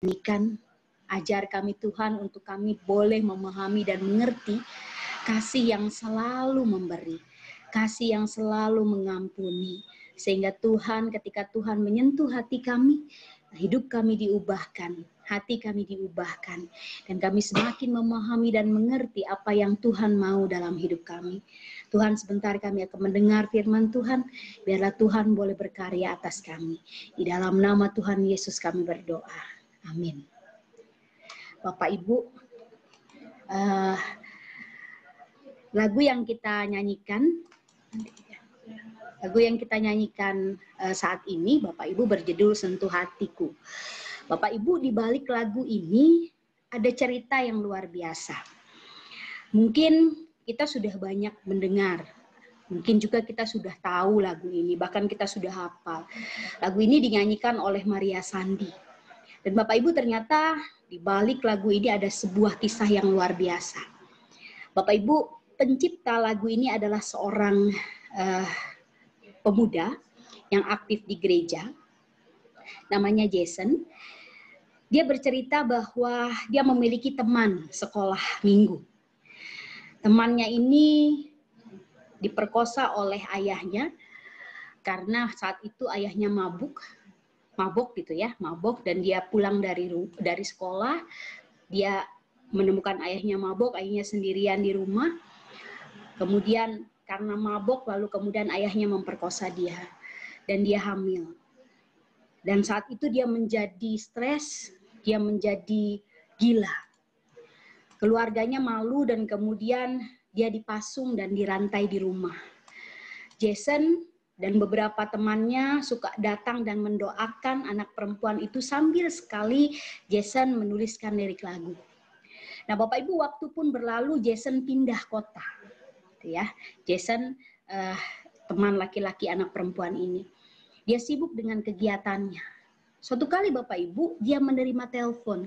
nyanyikan, ajar kami Tuhan untuk kami boleh memahami dan mengerti kasih yang selalu memberi, kasih yang selalu mengampuni. Sehingga Tuhan, ketika Tuhan menyentuh hati kami, hidup kami diubahkan, hati kami diubahkan, dan kami semakin memahami dan mengerti apa yang Tuhan mau dalam hidup kami. Tuhan, sebentar kami akan mendengar firman Tuhan, biarlah Tuhan boleh berkarya atas kami. Di dalam nama Tuhan Yesus kami berdoa. Amin. Bapak Ibu, lagu yang kita nyanyikan saat ini, Bapak Ibu, berjudul Sentuh Hatiku. Bapak Ibu, di balik lagu ini ada cerita yang luar biasa. Mungkin kita sudah banyak mendengar, mungkin juga kita sudah tahu lagu ini, bahkan kita sudah hafal. Lagu ini dinyanyikan oleh Maria Sandi. Dan Bapak Ibu, ternyata di balik lagu ini ada sebuah kisah yang luar biasa. Bapak Ibu, pencipta lagu ini adalah seorang pemuda yang aktif di gereja, namanya Jason. Dia bercerita bahwa dia memiliki teman sekolah minggu. Temannya ini diperkosa oleh ayahnya karena saat itu ayahnya mabuk gitu ya, dan dia pulang dari sekolah, dia menemukan ayahnya mabuk, ayahnya sendirian di rumah. Kemudian karena mabuk, lalu kemudian ayahnya memperkosa dia dan dia hamil. Dan saat itu dia menjadi stres, dia menjadi gila. Keluarganya malu dan kemudian dia dipasung dan dirantai di rumah. Jason dan beberapa temannya suka datang dan mendoakan anak perempuan itu sambil sekali Jason menuliskan lirik lagu. Nah, Bapak Ibu, waktu pun berlalu, Jason pindah kota. Ya, Jason, teman laki-laki anak perempuan ini, dia sibuk dengan kegiatannya. Suatu kali Bapak Ibu, dia menerima telepon,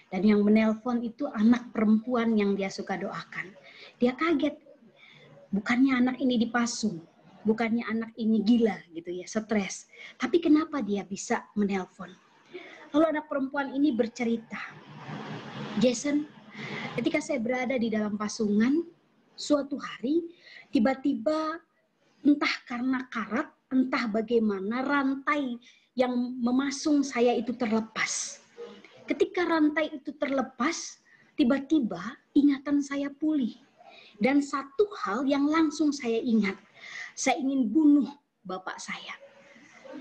dan yang menelpon itu anak perempuan yang dia suka doakan. Dia kaget, bukannya anak ini dipasung, bukannya anak ini gila gitu ya, stres, tapi kenapa dia bisa menelpon? Lalu anak perempuan ini bercerita, Jason, ketika saya berada di dalam pasungan, suatu hari tiba-tiba entah karena karat, entah bagaimana rantai yang memasung saya itu terlepas. Ketika rantai itu terlepas, tiba-tiba ingatan saya pulih. Dan satu hal yang langsung saya ingat, saya ingin bunuh bapak saya.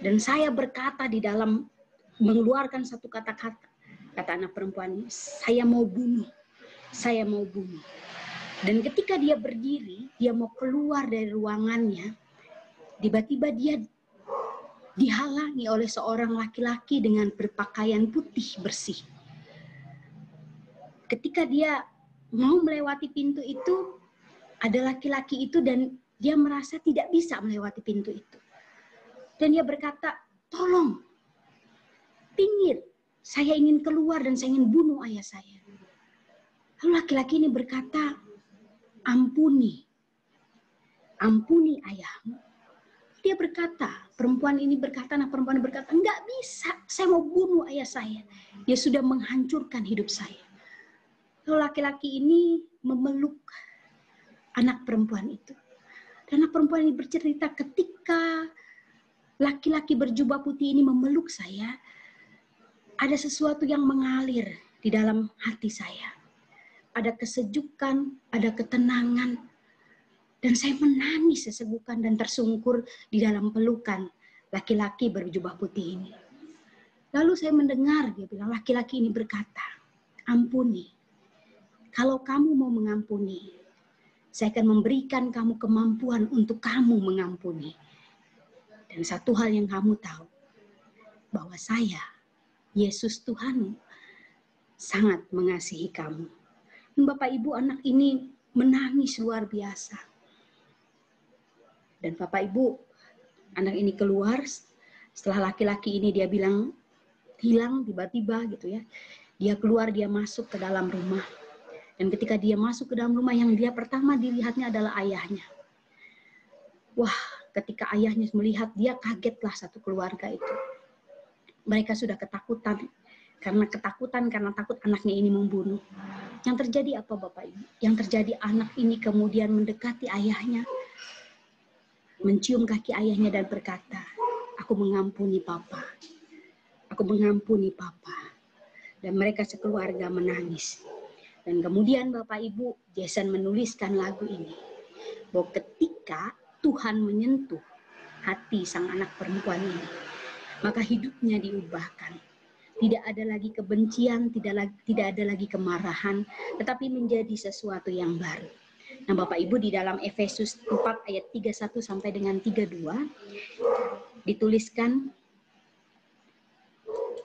Dan saya berkata di dalam mengeluarkan satu kata-kata, kata anak perempuan, saya mau bunuh. Dan ketika dia berdiri, dia mau keluar dari ruangannya, tiba-tiba dia dihalangi oleh seorang laki-laki dengan berpakaian putih bersih. Ketika dia mau melewati pintu itu, ada laki-laki itu dan dia merasa tidak bisa melewati pintu itu. Dan dia berkata, tolong, pinggir, saya ingin keluar dan saya ingin bunuh ayah saya. Lalu laki-laki ini berkata, ampuni ayahmu. Dia berkata, anak perempuan ini berkata, enggak bisa, saya mau bunuh ayah saya. Dia sudah menghancurkan hidup saya. Lalu laki-laki ini memeluk anak perempuan itu. Dan anak perempuan ini bercerita, ketika laki-laki berjubah putih ini memeluk saya, ada sesuatu yang mengalir di dalam hati saya. Ada kesejukan, ada ketenangan, dan saya menangis sesegukan dan tersungkur di dalam pelukan laki-laki berjubah putih ini. Lalu saya mendengar, dia bilang, laki-laki ini berkata, ampuni. Kalau kamu mau mengampuni, saya akan memberikan kamu kemampuan untuk kamu mengampuni. Dan satu hal yang kamu tahu, bahwa saya, Yesus Tuhanmu, sangat mengasihi kamu. Dan Bapak Ibu, anak ini menangis luar biasa. Dan Bapak Ibu, anak ini keluar, setelah laki-laki ini dia bilang hilang tiba-tiba gitu ya. Dia keluar, dia masuk ke dalam rumah. Dan ketika dia masuk ke dalam rumah, yang dia pertama dilihatnya adalah ayahnya. Wah, ketika ayahnya melihat, dia kagetlah satu keluarga itu. Mereka sudah ketakutan karena ketakutan, karena takut anaknya ini membunuh. Yang terjadi apa Bapak Ibu? Yang terjadi anak ini kemudian mendekati ayahnya, mencium kaki ayahnya dan berkata, "Aku mengampuni Papa. Aku mengampuni Papa." Dan mereka sekeluarga menangis. Dan kemudian Bapak Ibu, Jason menuliskan lagu ini. Bahwa ketika Tuhan menyentuh hati sang anak perempuan ini, maka hidupnya diubahkan. Tidak ada lagi kebencian, tidak ada lagi kemarahan, tetapi menjadi sesuatu yang baru. Nah Bapak Ibu, di dalam Efesus 4 ayat 31 sampai dengan 32 dituliskan,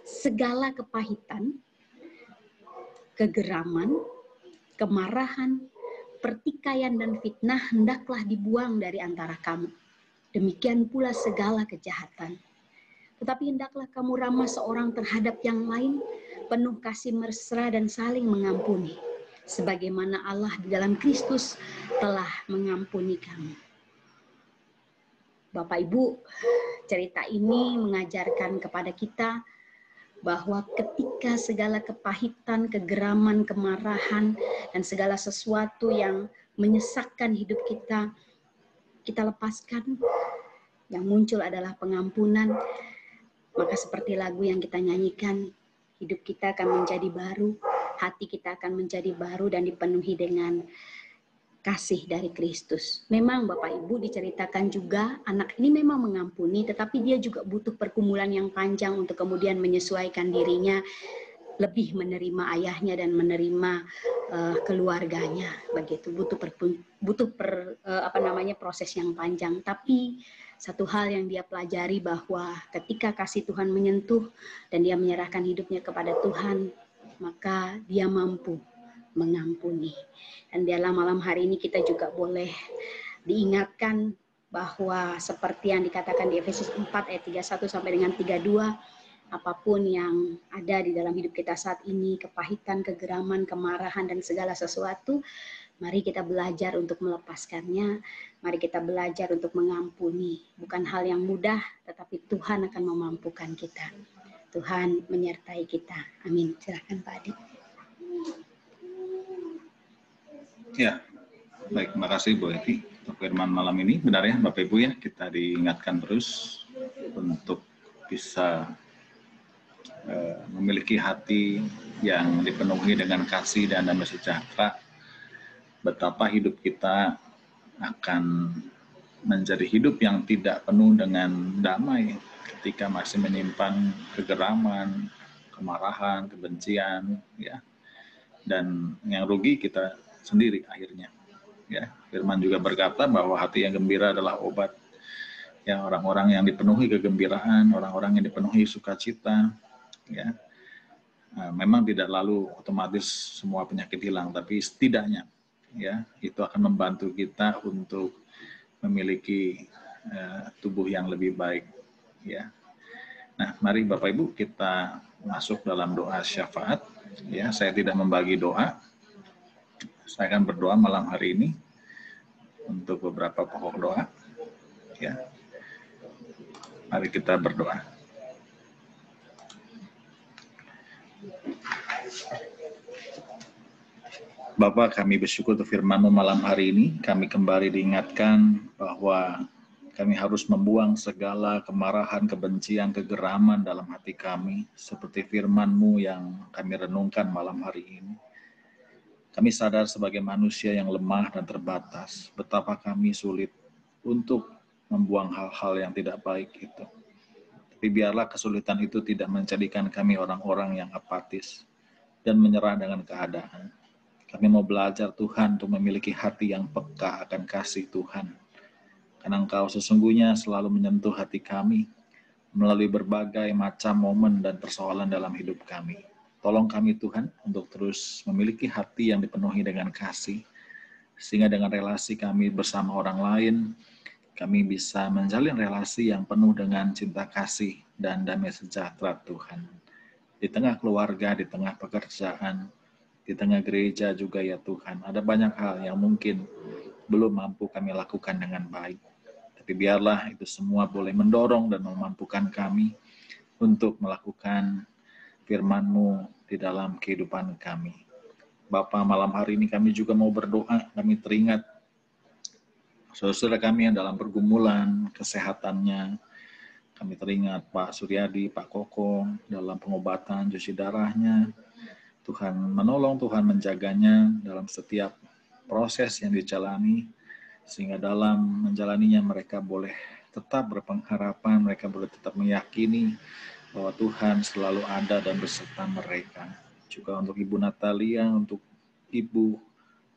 segala kepahitan, kegeraman, kemarahan, pertikaian dan fitnah hendaklah dibuang dari antara kamu. Demikian pula segala kejahatan. Tetapi hendaklah kamu ramah seorang terhadap yang lain, penuh kasih mesra dan saling mengampuni, sebagaimana Allah di dalam Kristus telah mengampuni kamu. Bapak Ibu, cerita ini mengajarkan kepada kita bahwa ketika segala kepahitan, kegeraman, kemarahan, dan segala sesuatu yang menyesakkan hidup kita, kita lepaskan, yang muncul adalah pengampunan, maka seperti lagu yang kita nyanyikan, hidup kita akan menjadi baru, hati kita akan menjadi baru dan dipenuhi dengan kasih dari Kristus. Memang Bapak Ibu diceritakan juga anak ini memang mengampuni, tetapi dia juga butuh pergumulan yang panjang untuk kemudian menyesuaikan dirinya, lebih menerima ayahnya dan menerima keluarganya. Begitu butuh proses yang panjang. Tapi satu hal yang dia pelajari bahwa ketika kasih Tuhan menyentuh dan dia menyerahkan hidupnya kepada Tuhan, maka dia mampu mengampuni. Dan dalam malam hari ini kita juga boleh diingatkan bahwa seperti yang dikatakan di Efesus 4 ayat 31 sampai dengan 32, apapun yang ada di dalam hidup kita saat ini, kepahitan, kegeraman, kemarahan, dan segala sesuatu, mari kita belajar untuk melepaskannya. Mari kita belajar untuk mengampuni. Bukan hal yang mudah, tetapi Tuhan akan memampukan kita. Tuhan menyertai kita. Amin. Silakan Pak Adi. Ya, baik. Terima kasih Bu Evi untuk firman malam ini. Benar ya Bapak Ibu ya, kita diingatkan terus untuk bisa memiliki hati yang dipenuhi dengan kasih dan damai sejahtera. Betapa hidup kita akan menjadi hidup yang tidak penuh dengan damai ketika masih menyimpan kegeraman, kemarahan, kebencian, ya. Dan yang rugi kita sendiri akhirnya. Ya, Firman juga berkata bahwa hati yang gembira adalah obat. Ya, orang-orang yang dipenuhi kegembiraan, orang-orang yang dipenuhi sukacita, ya. Memang tidak lalu otomatis semua penyakit hilang, tapi setidaknya ya itu akan membantu kita untuk memiliki tubuh yang lebih baik, ya. Nah, mari Bapak Ibu kita masuk dalam doa syafaat. Ya, saya tidak membagi doa. Saya akan berdoa malam hari ini untuk beberapa pokok doa. Ya, mari kita berdoa. Bapa, kami bersyukur untuk firman-Mu malam hari ini. Kami kembali diingatkan bahwa kami harus membuang segala kemarahan, kebencian, kegeraman dalam hati kami. Seperti firman-Mu yang kami renungkan malam hari ini. Kami sadar sebagai manusia yang lemah dan terbatas, betapa kami sulit untuk membuang hal-hal yang tidak baik itu. Tapi biarlah kesulitan itu tidak menjadikan kami orang-orang yang apatis dan menyerah dengan keadaan. Kami mau belajar Tuhan untuk memiliki hati yang peka akan kasih Tuhan. Karena Engkau sesungguhnya selalu menyentuh hati kami melalui berbagai macam momen dan persoalan dalam hidup kami. Tolong kami Tuhan untuk terus memiliki hati yang dipenuhi dengan kasih. Sehingga dengan relasi kami bersama orang lain, kami bisa menjalin relasi yang penuh dengan cinta kasih dan damai sejahtera Tuhan. Di tengah keluarga, di tengah pekerjaan, di tengah gereja juga ya Tuhan, ada banyak hal yang mungkin belum mampu kami lakukan dengan baik. Tapi biarlah itu semua boleh mendorong dan memampukan kami untuk melakukan firman-Mu di dalam kehidupan kami. Bapa, malam hari ini kami juga mau berdoa, kami teringat saudara kami yang dalam pergumulan kesehatannya. Kami teringat Pak Suryadi, Pak Koko dalam pengobatan cuci darahnya. Tuhan menolong, Tuhan menjaganya dalam setiap proses yang dijalani, sehingga dalam menjalaninya mereka boleh tetap berpengharapan, mereka boleh tetap meyakini bahwa Tuhan selalu ada dan beserta mereka. Juga untuk Ibu Natalia, untuk Ibu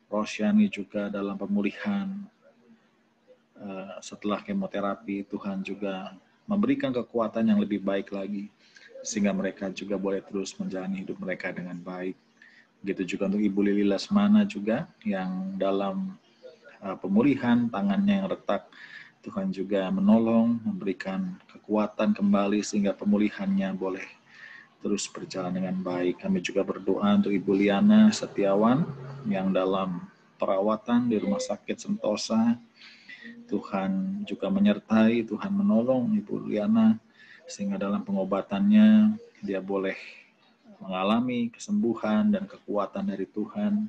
Rosyani juga dalam pemulihan setelah kemoterapi, Tuhan juga memberikan kekuatan yang lebih baik lagi, sehingga mereka juga boleh terus menjalani hidup mereka dengan baik. Begitu juga untuk Ibu Lili Lasmana juga, yang dalam pemulihan tangannya yang retak, Tuhan juga menolong, memberikan kekuatan kembali, sehingga pemulihannya boleh terus berjalan dengan baik. Kami juga berdoa untuk Ibu Liana Setiawan, yang dalam perawatan di Rumah Sakit Sentosa. Tuhan juga menyertai, Tuhan menolong Ibu Liana, sehingga dalam pengobatannya dia boleh mengalami kesembuhan dan kekuatan dari Tuhan,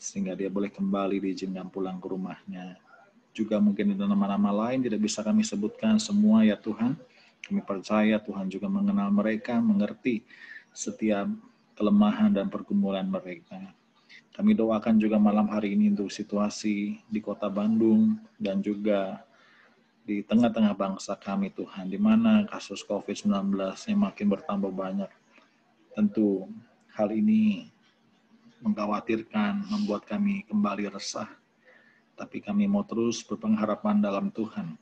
sehingga dia boleh kembali diizinkan pulang ke rumahnya. Juga mungkin ada nama-nama lain tidak bisa kami sebutkan semua ya Tuhan. Kami percaya Tuhan juga mengenal mereka, mengerti setiap kelemahan dan pergumulan mereka. Kami doakan juga malam hari ini untuk situasi di Kota Bandung dan juga di tengah-tengah bangsa kami Tuhan, di mana kasus COVID-19 yang makin bertambah banyak. Tentu hal ini mengkhawatirkan, membuat kami kembali resah. Tapi kami mau terus berpengharapan dalam Tuhan,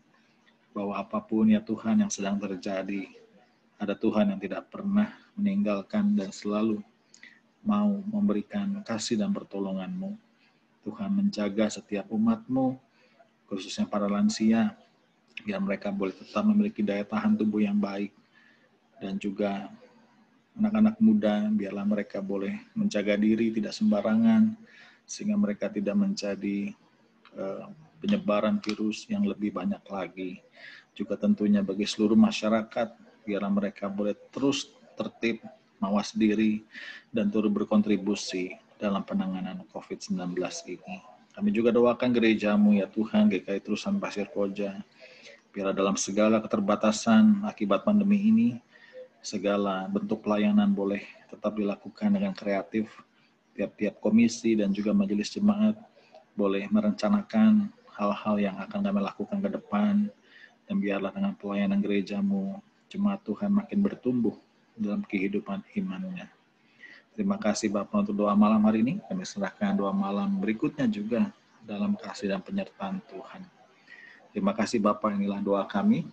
bahwa apapun ya Tuhan yang sedang terjadi, ada Tuhan yang tidak pernah meninggalkan dan selalu mau memberikan kasih dan pertolongan-Mu. Tuhan menjaga setiap umat-Mu, khususnya para lansia, biar mereka boleh tetap memiliki daya tahan tubuh yang baik. Dan juga anak-anak muda, biarlah mereka boleh menjaga diri, tidak sembarangan, sehingga mereka tidak menjadi penyebaran virus yang lebih banyak lagi. Juga tentunya bagi seluruh masyarakat, biarlah mereka boleh terus tertib, mawas diri, dan turut berkontribusi dalam penanganan COVID-19 ini. Kami juga doakan gereja-Mu ya Tuhan, GKI Terusan Pasir Koja, biarlah dalam segala keterbatasan akibat pandemi ini, segala bentuk pelayanan boleh tetap dilakukan dengan kreatif. Tiap-tiap komisi dan juga majelis jemaat boleh merencanakan hal-hal yang akan kami lakukan ke depan, dan biarlah dengan pelayanan gereja-Mu, jemaat Tuhan makin bertumbuh dalam kehidupan imannya. Terima kasih Bapak untuk doa malam hari ini. Kami serahkan doa malam berikutnya juga dalam kasih dan penyertaan Tuhan. Terima kasih Bapak, inilah doa kami.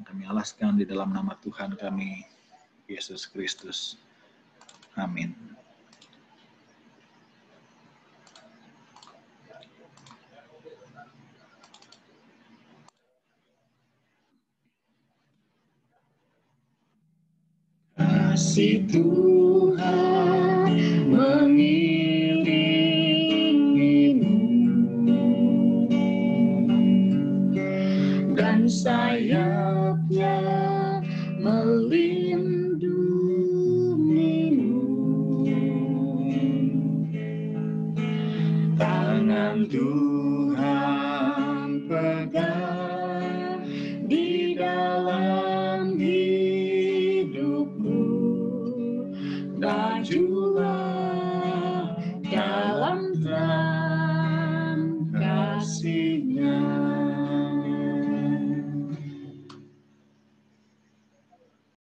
Kami alaskan di dalam nama Tuhan kami, Yesus Kristus. Amin. Kasih Tuhan mengiringimu dan sayapnya melindungimu. Tangan Tuhan pegang di dalam hidupmu, majulah dalam terang kasih-Nya.